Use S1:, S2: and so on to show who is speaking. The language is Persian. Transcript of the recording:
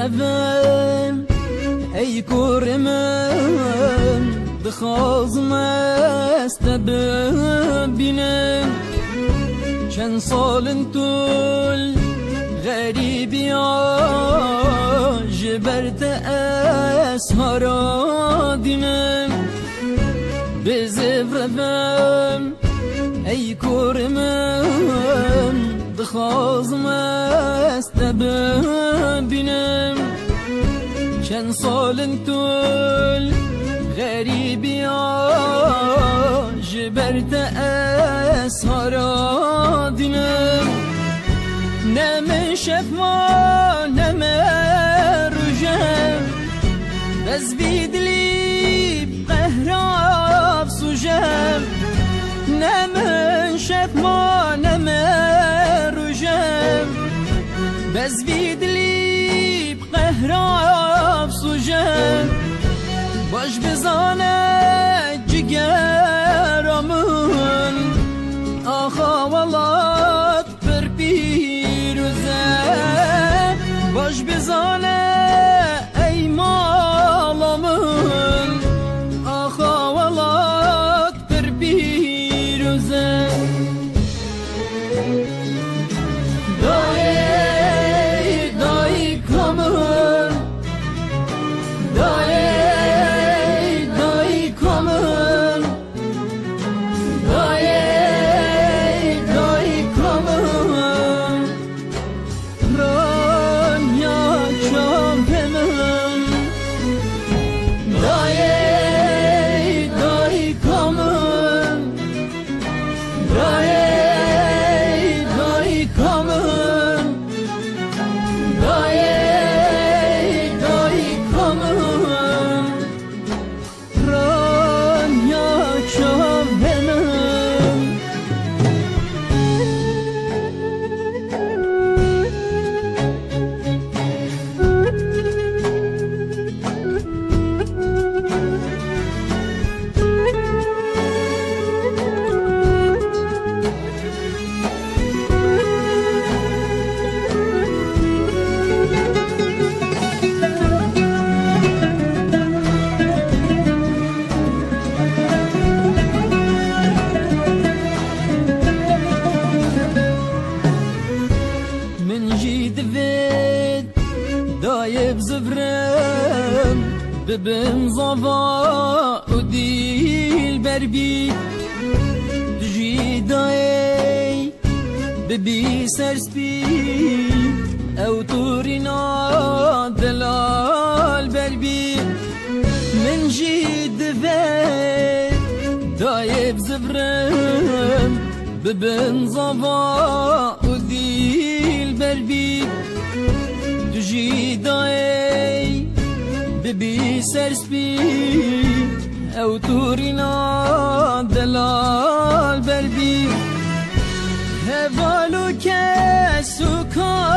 S1: زفرفم ای کور من دخوازم است ببینم چند سال طول غریبی جبرت اسهارا دینم بزفرفم ای کور من دخوازم است ببینم چند سال طول غریبی جبرت اسهارا دینم نم شفا نم رجم بز بیدلی قهراب سوجم نم شفا نم رجم بز بیدلی قهراب سوجم باش بزانه جگرامون آخا ولات پر پیروزه باش بزانه ای مالامون آخا ولات پر پیروزه دایی دایی کامون دایی دايب زفرم ببن صفا وديل بربي تجي داي ببي سرسبي او تورينا دلال بربي من جيد فيت دايب زفرم ببن صفا وديل بربي تجي داي ببي سرسبي او تورينا دلال بربي هفالو كسو كان